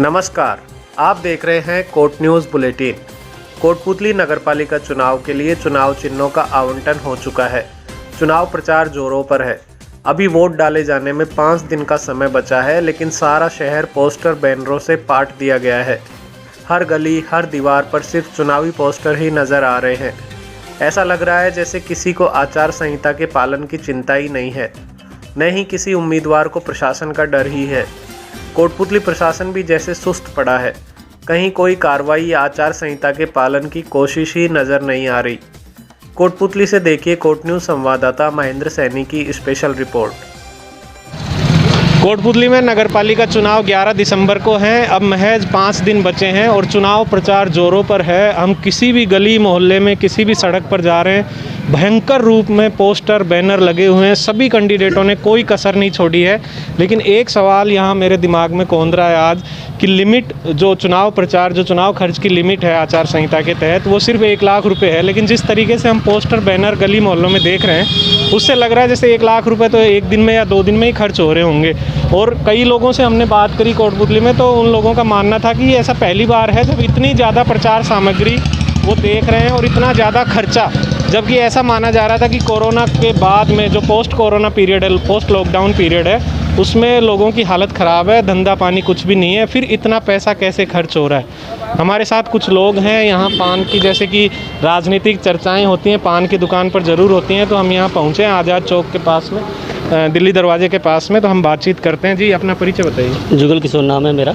नमस्कार, आप देख रहे हैं कोट न्यूज़ बुलेटिन। कोटपुतली नगरपालिका चुनाव के लिए चुनाव चिन्हों का आवंटन हो चुका है। चुनाव प्रचार जोरों पर है। अभी वोट डाले जाने में 5 दिन का समय बचा है, लेकिन सारा शहर पोस्टर बैनरों से पाट दिया गया है। हर गली, हर दीवार पर सिर्फ चुनावी पोस्टर ही नज़र आ रहे हैं। ऐसा लग रहा है जैसे किसी को आचार संहिता के पालन की चिंता ही नहीं है, न ही किसी उम्मीदवार को प्रशासन का डर ही है। कोटपुतली प्रशासन भी जैसे सुस्त पड़ा है। कहीं कोई कार्रवाई या आचार संहिता के पालन की कोशिश ही नज़र नहीं आ रही। कोटपुतली से देखिए कोट न्यूज़ संवाददाता महेंद्र सैनी की स्पेशल रिपोर्ट। कोटपुतली में नगरपालिका चुनाव 11 दिसंबर को हैं। अब महज 5 दिन बचे हैं और चुनाव प्रचार जोरों पर है। हम किसी भी गली मोहल्ले में, किसी भी सड़क पर जा रहे हैं, भयंकर रूप में पोस्टर बैनर लगे हुए हैं। सभी कैंडिडेटों ने कोई कसर नहीं छोड़ी है। लेकिन एक सवाल यहाँ मेरे दिमाग में कौंध रहा है आज कि लिमिट जो चुनाव प्रचार, जो चुनाव खर्च की लिमिट है आचार संहिता के तहत, वो सिर्फ 1 लाख रुपये है। लेकिन जिस तरीके से हम पोस्टर बैनर गली मोहल्लों में देख रहे हैं, उससे लग रहा है जैसे 1 लाख रुपये तो 1 दिन में या 2 दिन में ही खर्च हो रहे होंगे। और कई लोगों से हमने बात करी कोटपुतली में, तो उन लोगों का मानना था कि ऐसा पहली बार है जब इतनी ज़्यादा प्रचार सामग्री वो देख रहे हैं और इतना ज़्यादा खर्चा। जबकि ऐसा माना जा रहा था कि कोरोना के बाद में जो पोस्ट कोरोना पीरियड है, पोस्ट लॉकडाउन पीरियड है, उसमें लोगों की हालत ख़राब है, धंधा पानी कुछ भी नहीं है, फिर इतना पैसा कैसे खर्च हो रहा है। हमारे साथ कुछ लोग हैं यहाँ, पान की जैसे कि राजनीतिक चर्चाएं होती हैं, पान की दुकान पर ज़रूर होती हैं, तो हम यहाँ पहुँचे आज़ाद चौक के पास में, दिल्ली दरवाजे के पास में, तो हम बातचीत करते हैं। जी, अपना परिचय बताइए। जुगल किशोर नाम है मेरा।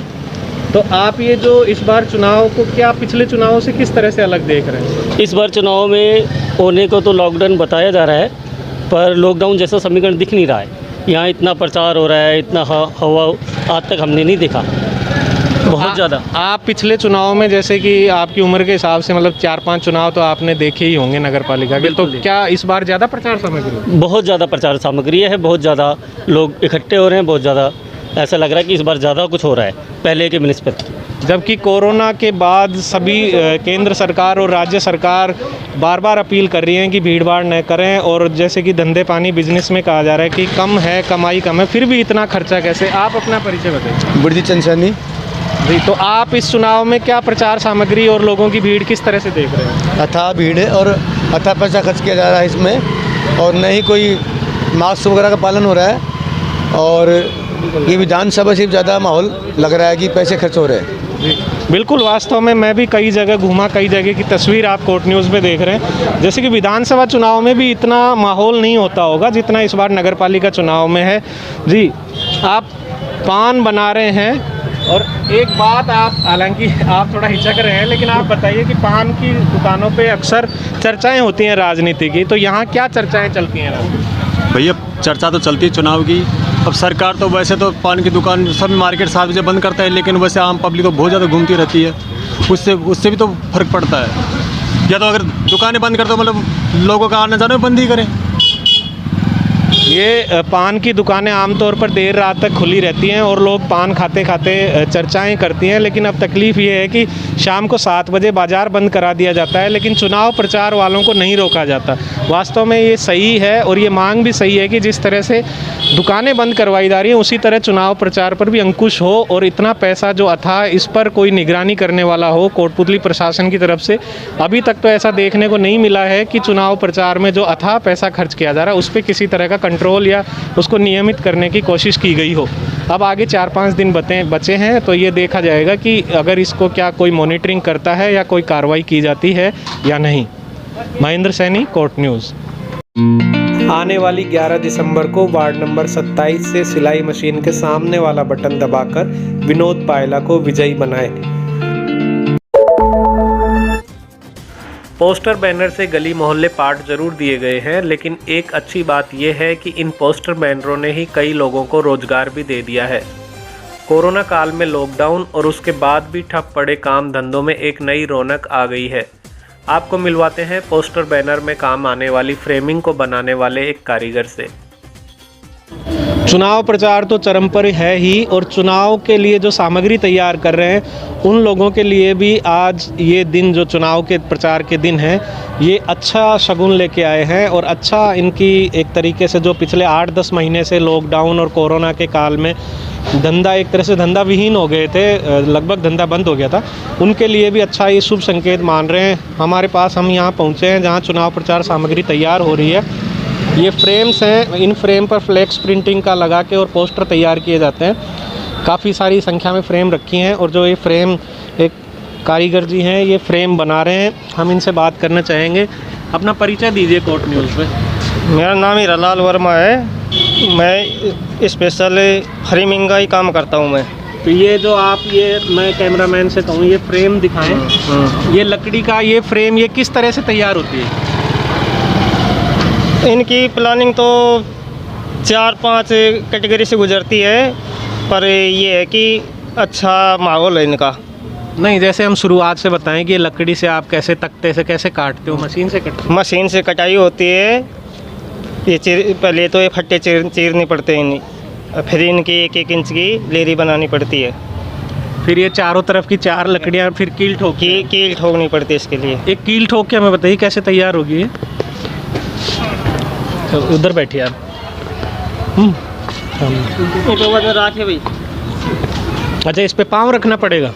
तो आप ये जो इस बार चुनाव को क्या पिछले चुनावों से किस तरह से अलग देख रहे हैं? इस बार चुनाव में होने को तो लॉकडाउन बताया जा रहा है, पर लॉकडाउन जैसा समीकरण दिख नहीं रहा है। यहाँ इतना प्रचार हो रहा है, इतना हवा आज तक हमने नहीं देखा, बहुत ज़्यादा। आप पिछले चुनाव में, जैसे कि आपकी उम्र के हिसाब से, मतलब 4-5 चुनाव तो आपने देखे ही होंगे नगर पालिका के, तो क्या इस बार ज़्यादा प्रचार सामग्री? बहुत ज़्यादा प्रचार सामग्री है, बहुत ज़्यादा लोग इकट्ठे हो रहे हैं, बहुत ज़्यादा ऐसा लग रहा है कि इस बार ज़्यादा कुछ हो रहा है पहले के निस्बत। जबकि कोरोना के बाद सभी केंद्र सरकार और राज्य सरकार बार बार अपील कर रही हैं कि भीड़ भाड़ न करें, और जैसे कि धंधे पानी बिजनेस में कहा जा रहा है कि कम है, कमाई कम है, फिर भी इतना खर्चा कैसे? आप अपना परिचय बताइए। बुर्जी चंद सैनी जी, तो आप इस चुनाव में क्या प्रचार सामग्री और लोगों की भीड़ किस तरह से देख रहे हैं? अथाह भीड़ है और अथाह पैसा खर्च किया जा रहा है इसमें, और न ही कोई मास्क वगैरह का पालन हो रहा है, और ये विधानसभा से ज़्यादा माहौल लग रहा है कि पैसे खर्च हो रहे हैं। बिल्कुल, वास्तव में मैं भी कई जगह घूमा, कई जगह की तस्वीर आप कोट न्यूज़ में देख रहे हैं। जैसे कि विधानसभा चुनाव में भी इतना माहौल नहीं होता होगा जितना इस बार नगरपालिका चुनाव में है। जी, आप पान बना रहे हैं, और एक बात, आप हालांकि आप थोड़ा हिचक रहे हैं, लेकिन आप बताइए कि पान की दुकानों पे अक्सर चर्चाएं होती हैं राजनीति की, तो यहाँ क्या चर्चाएं चलती हैं? भैया, चर्चा तो चलती है चुनाव की। अब सरकार तो वैसे तो पान की दुकान सब मार्केट 7 बजे बंद करता है, लेकिन वैसे आम पब्लिक तो बहुत ज़्यादा घूमती रहती है, उससे भी तो फर्क पड़ता है। या तो अगर दुकानें बंद कर दो, मतलब लोगों का आना जाना बंद ही करें। ये पान की दुकानें आमतौर पर देर रात तक खुली रहती हैं और लोग पान खाते खाते चर्चाएं करती हैं, लेकिन अब तकलीफ़ ये है कि शाम को 7 बजे बाज़ार बंद करा दिया जाता है, लेकिन चुनाव प्रचार वालों को नहीं रोका जाता। वास्तव में ये सही है, और ये मांग भी सही है कि जिस तरह से दुकानें बंद करवाई जा रही हैं, उसी तरह चुनाव प्रचार पर भी अंकुश हो, और इतना पैसा जो अथाह, इस पर कोई निगरानी करने वाला हो कोटपुतली प्रशासन की तरफ से। अभी तक तो ऐसा देखने को नहीं मिला है कि चुनाव प्रचार में जो अथाह पैसा खर्च किया जा रहा है, उस पर किसी तरह का कंट्रोल या उसको नियमित करने की कोशिश की गई हो। अब आगे 4-5 दिन बचे हैं, तो ये देखा जाएगा कि अगर इसको क्या कोई मॉनिटरिंग करता है या कोई कार्रवाई की जाती है या नहीं। महेंद्र सैनी, कोट न्यूज़। आने वाली 11 दिसंबर को वार्ड नंबर 27 से सिलाई मशीन के सामने वाला बटन दबाकर विनोद पायला को विजयी बनाएं। पोस्टर बैनर से गली मोहल्ले पाट जरूर दिए गए हैं, लेकिन एक अच्छी बात यह है कि इन पोस्टर बैनरों ने ही कई लोगों को रोजगार भी दे दिया है। कोरोना काल में लॉकडाउन और उसके बाद भी ठप पड़े काम धंधों में एक नई रौनक आ गई है। आपको मिलवाते हैं पोस्टर बैनर में काम आने वाली फ्रेमिंग को बनाने वाले एक कारीगर से। चुनाव प्रचार तो चरम पर है ही, और चुनाव के लिए जो सामग्री तैयार कर रहे हैं उन लोगों के लिए भी आज ये दिन जो चुनाव के प्रचार के दिन है, ये अच्छा शगुन लेके आए हैं। और अच्छा इनकी एक तरीके से जो पिछले 8-10 महीने से लॉकडाउन और कोरोना के काल में धंधा एक तरह से धंधा विहीन हो गए थे, लगभग धंधा बंद हो गया था, उनके लिए भी अच्छा ये शुभ संकेत मान रहे हैं। हमारे पास हम यहाँ पहुँचे हैं जहाँ चुनाव प्रचार सामग्री तैयार हो रही है। ये फ्रेम्स हैं, इन फ्रेम पर फ्लेक्स प्रिंटिंग का लगा के और पोस्टर तैयार किए जाते हैं। काफ़ी सारी संख्या में फ्रेम रखी हैं, और जो ये फ्रेम एक कारीगर जी हैं ये फ्रेम बना रहे हैं, हम इनसे बात करना चाहेंगे। अपना परिचय दीजिए कोर्ट न्यूज़ पे। मेरा नाम हीरालाल वर्मा है। मैं स्पेशल फ्रेमिंग का ही काम करता हूँ मैं। तो ये जो आप, ये मैं कैमरामैन से कहूँ ये फ्रेम दिखाएं, ये लकड़ी का ये फ्रेम ये किस तरह से तैयार होती है? इनकी प्लानिंग तो 4-5 कैटेगरी से गुजरती है, पर ये है कि अच्छा माहौल है इनका। नहीं, जैसे हम शुरुआत से बताएं कि ये लकड़ी से आप कैसे तख्ते से कैसे काटते हो? मशीन से कटते हो? मशीन से कटाई होती है। ये पहले तो ये फट्टे चीरने पड़ते हैं इन्हें, फिर इनकी 1-1 इंच की लेरी बनानी पड़ती है। फिर ये चारों तरफ की 4 लकड़ियाँ फिर कील ठोक कील ठोकनी पड़ती है इसके लिए। एक कील ठोक के हमें बताइए कैसे तैयार होगी ये? तो उधर बैठिए आप। रखे भाई। अच्छा, इस पे पाँव रखना पड़ेगा।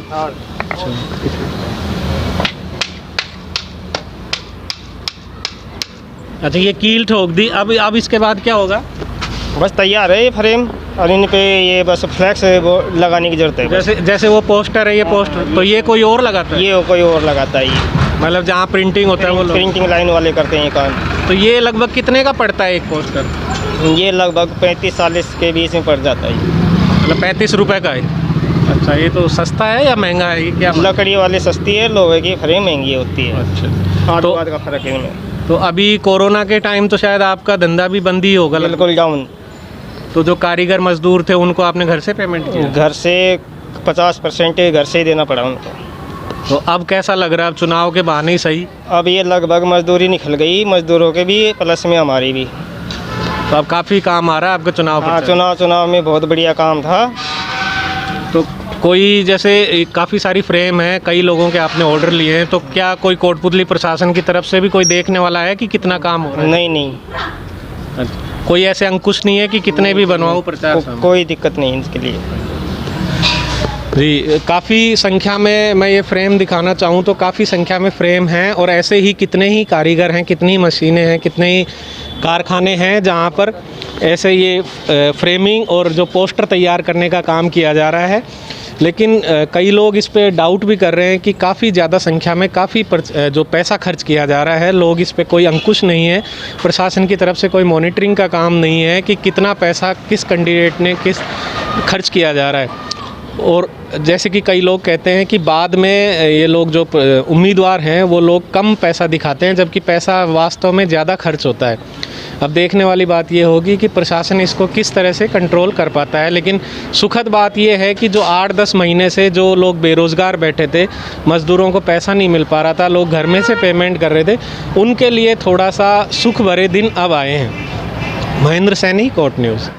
अच्छा, ये कील ठोक दी, अब इसके बाद क्या होगा? बस तैयार है ये फ्रेम, और इन पे ये बस फ्लैक्स लगाने की जरूरत है। जैसे वो पोस्टर है, ये पोस्टर तो ये कोई और लगाता है? ये कोई और लगाता है। ये मतलब जहाँ प्रिंटिंग होता है वो लोग? प्रिंटिंग लाइन वाले करते हैं ये काम। तो ये लगभग कितने का पड़ता है एक पोस्टर? ये लगभग 35-40 के बीच में पड़ जाता है। मतलब 35 रुपये का है? अच्छा, ये तो सस्ता है या महंगा है? ये क्या लकड़ी वाली सस्ती है, लोहे की फ्रेम महंगी होती है। अच्छा, तो का फर्क है इनमें। तो अभी कोरोना के टाइम तो शायद आपका धंधा भी बंद ही होगा? बिल्कुल डाउन। तो जो कारीगर मजदूर थे उनको आपने घर से पेमेंट किया? घर से 50% घर से ही देना पड़ा उनको। तो अब कैसा लग रहा है? अब चुनाव के बहाने ही सही? अब ये लगभग मजदूरी निकल गई, मजदूरों के भी प्लस में हमारी भी। तो अब काफ़ी काम आ रहा है आपके चुनाव? हाँ, चुनाव में बहुत बढ़िया काम था। तो कोई जैसे काफ़ी सारी फ्रेम है, कई लोगों के आपने ऑर्डर लिए हैं, तो क्या कोई कोटपुतली प्रशासन की तरफ से भी कोई देखने वाला है कि कितना काम हो रहा है? नहीं। कोई ऐसे अंकुश नहीं है कि कितने भी बनवाओ प्रचार? कोई दिक्कत नहीं इसके लिए जी। काफ़ी संख्या में मैं ये फ्रेम दिखाना चाहूँ तो काफ़ी संख्या में फ्रेम हैं, और ऐसे ही कितने ही कारीगर हैं, कितनी मशीनें हैं, कितने ही कारखाने हैं जहाँ पर ऐसे ये फ्रेमिंग और जो पोस्टर तैयार करने का काम किया जा रहा है। लेकिन कई लोग इस पे डाउट भी कर रहे हैं कि काफ़ी ज़्यादा संख्या में काफ़ी जो पैसा खर्च किया जा रहा है, लोग इस पे कोई अंकुश नहीं है, प्रशासन की तरफ से कोई मॉनिटरिंग का काम नहीं है कि कितना पैसा किस कैंडिडेट ने किस खर्च किया जा रहा है। और जैसे कि कई लोग कहते हैं कि बाद में ये लोग जो उम्मीदवार हैं वो लोग कम पैसा दिखाते हैं, जबकि पैसा वास्तव में ज़्यादा खर्च होता है। अब देखने वाली बात ये होगी कि प्रशासन इसको किस तरह से कंट्रोल कर पाता है। लेकिन सुखद बात ये है कि जो 8-10 महीने से जो लोग बेरोज़गार बैठे थे, मज़दूरों को पैसा नहीं मिल पा रहा था, लोग घर में से पेमेंट कर रहे थे, उनके लिए थोड़ा सा सुख भरे दिन अब आए हैं। Mahendra Saini, court news.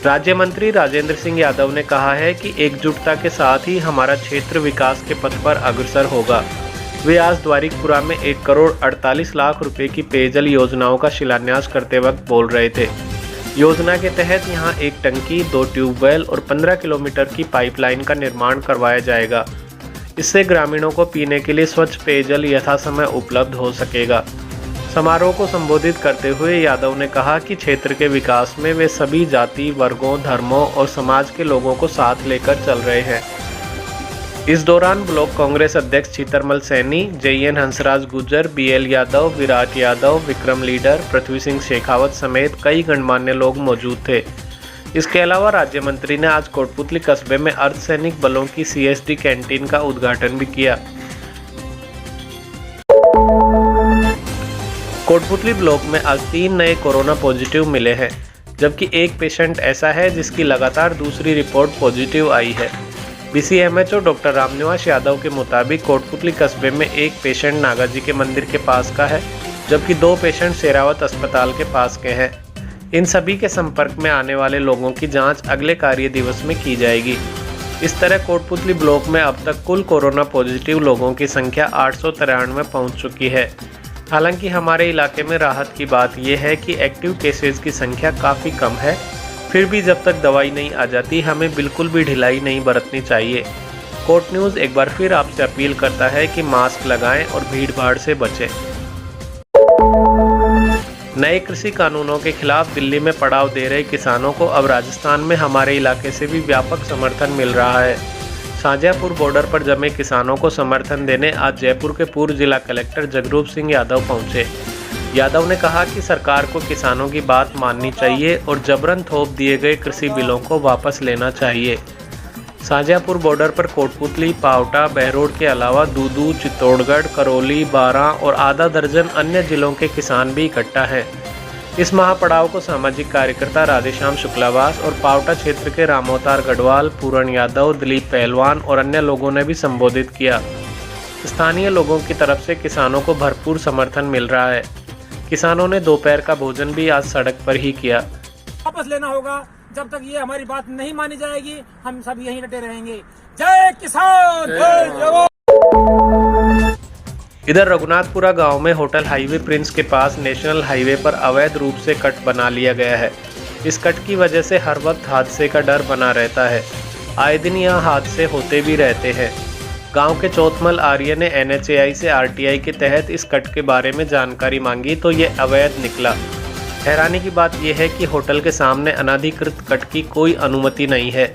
राज्य मंत्री राजेंद्र सिंह यादव ने कहा है कि एकजुटता के साथ ही हमारा क्षेत्र विकास के पथ पर अग्रसर होगा। वे आज द्वारिकपुरा में 1 करोड़ 48 लाख रुपए की पेयजल योजनाओं का शिलान्यास करते वक्त बोल रहे थे। योजना के तहत यहां 1 टंकी, 2 ट्यूबवेल और 15 किलोमीटर की पाइपलाइन का निर्माण करवाया जाएगा। इससे ग्रामीणों को पीने के लिए स्वच्छ पेयजल यथासमय उपलब्ध हो सकेगा। समारोह को संबोधित करते हुए यादव ने कहा कि क्षेत्र के विकास में वे सभी जाति, वर्गों, धर्मों और समाज के लोगों को साथ लेकर चल रहे हैं। इस दौरान ब्लॉक कांग्रेस अध्यक्ष Chitarmal Saini, JN Hansraj Gurjar, BL Yadav, Virat Yadav, Vikram leader, Prithvi Singh Shekhawat समेत कई गणमान्य लोग मौजूद थे। इसके अलावा राज्य मंत्री ने आज कोटपुतली कस्बे में अर्धसैनिक बलों की CSD कैंटीन का उद्घाटन भी किया। कोटपुतली ब्लॉक में आज 3 नए कोरोना पॉजिटिव मिले हैं, जबकि एक पेशेंट ऐसा है जिसकी लगातार दूसरी रिपोर्ट पॉजिटिव आई है। BCMHO डॉक्टर रामनिवास यादव के मुताबिक कोटपुतली कस्बे में एक पेशेंट नागाजी के मंदिर के पास का है, जबकि 2 पेशेंट शेरावत अस्पताल के पास के हैं। इन सभी के संपर्क में आने वाले लोगों की जांच अगले कार्य दिवस में की जाएगी। इस तरह कोटपुतली ब्लॉक में अब तक कुल कोरोना पॉजिटिव लोगों की संख्या 893 पहुंच चुकी है। हालांकि हमारे इलाके में राहत की बात यह है कि एक्टिव केसेस की संख्या काफ़ी कम है। फिर भी जब तक दवाई नहीं आ जाती हमें बिल्कुल भी ढिलाई नहीं बरतनी चाहिए। कोट न्यूज़ एक बार फिर आपसे अपील करता है कि मास्क लगाएं और भीड़ भाड़ से बचें। नए कृषि कानूनों के खिलाफ दिल्ली में पड़ाव दे रहे किसानों को अब राजस्थान में हमारे इलाके से भी व्यापक समर्थन मिल रहा है। शाहजहाँपुर बॉर्डर पर जमे किसानों को समर्थन देने आज जयपुर के पूर्व जिला कलेक्टर जगरूप सिंह यादव पहुंचे। यादव ने कहा कि सरकार को किसानों की बात माननी चाहिए और जबरन थोप दिए गए कृषि बिलों को वापस लेना चाहिए। शाहजहाँपुर बॉर्डर पर कोटपुतली, पावटा, बहरोड के अलावा दूदू, चित्तौड़गढ़, करौली, बारां और आधा दर्जन अन्य जिलों के किसान भी इकट्ठा हैं। इस महापड़ाव को सामाजिक कार्यकर्ता राधेश्याम शुक्लावास और पावटा क्षेत्र के रामोतार गढ़वाल, पूरण यादव, दिलीप पहलवान और अन्य लोगों ने भी संबोधित किया। स्थानीय लोगों की तरफ से किसानों को भरपूर समर्थन मिल रहा है। किसानों ने दोपहर का भोजन भी आज सड़क पर ही किया। वापस लेना होगा। जब तक ये हमारी बात नहीं मानी जाएगी हम सब यहीं डटे रहेंगे। जय किसान, जय जवान। इधर रघुनाथपुरा गांव में होटल हाईवे प्रिंस के पास नेशनल हाईवे पर अवैध रूप से कट बना लिया गया है। इस कट की वजह से हर वक्त हादसे का डर बना रहता है। आए दिन यहाँ हादसे होते भी रहते हैं। गांव के चौथमल आर्य ने NHAI से RTI के तहत इस कट के बारे में जानकारी मांगी तो ये अवैध निकला। हैरानी की बात यह है कि होटल के सामने अनाधिकृत कट की कोई अनुमति नहीं है,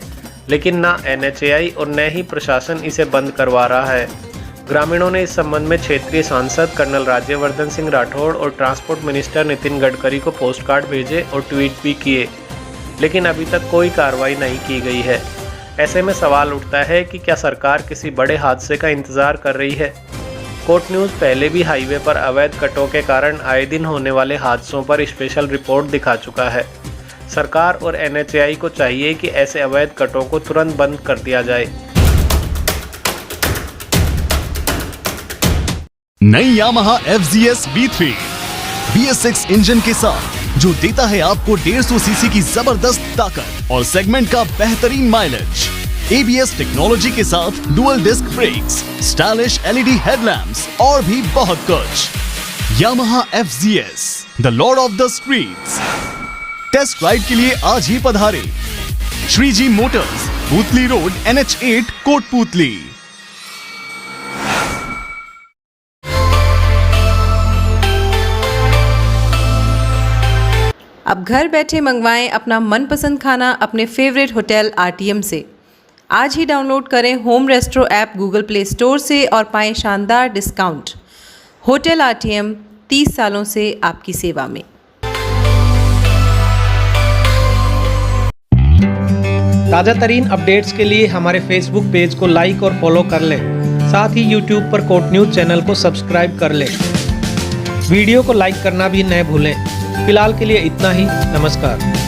लेकिन ना NHAI और न ही प्रशासन इसे बंद करवा रहा है। ग्रामीणों ने इस संबंध में क्षेत्रीय सांसद कर्नल राज्यवर्धन सिंह राठौड़ और ट्रांसपोर्ट मिनिस्टर नितिन गडकरी को पोस्ट कार्ड भेजे और ट्वीट भी किए, लेकिन अभी तक कोई कार्रवाई नहीं की गई है। ऐसे में सवाल उठता है कि क्या सरकार किसी बड़े हादसे का इंतजार कर रही है? कोट न्यूज़ पहले भी हाईवे पर अवैध कटों के कारण आए दिन होने वाले हादसों पर स्पेशल रिपोर्ट दिखा चुका है। सरकार और NHAI को चाहिए कि ऐसे अवैध कटों को तुरंत बंद कर दिया जाए। नई Yamaha FZS V3 BS6 engine के साथ जो देता है आपको 150 सीसी की जबरदस्त ताकत और सेगमेंट का बेहतरीन माइलेज। ABS टेक्नोलॉजी के साथ dual disc brakes, stylish LED headlamps और भी बहुत कुछ। Yamaha FZS, the lord of the streets. Test ride के लिए आज ही पधारे। Shriji motors, Putli road, NH8, Kotputli. अब घर बैठे मंगवाएं अपना मनपसंद खाना अपने फेवरेट होटल RTM से। आज ही डाउनलोड करें home restro app Google play store से और पाएं शानदार डिस्काउंट। होटल RTM 30 सालों से आपकी सेवा में। ताज़ा तरीन अपडेट्स के लिए हमारे फेसबुक पेज को लाइक और फॉलो कर लें। साथ ही यूट्यूब पर कोट न्यूज़ चैनल को सब्सक्राइब कर लें। वीडियो को लाइक करना भी न भूलें। फिलहाल के लिए इतना ही। नमस्कार।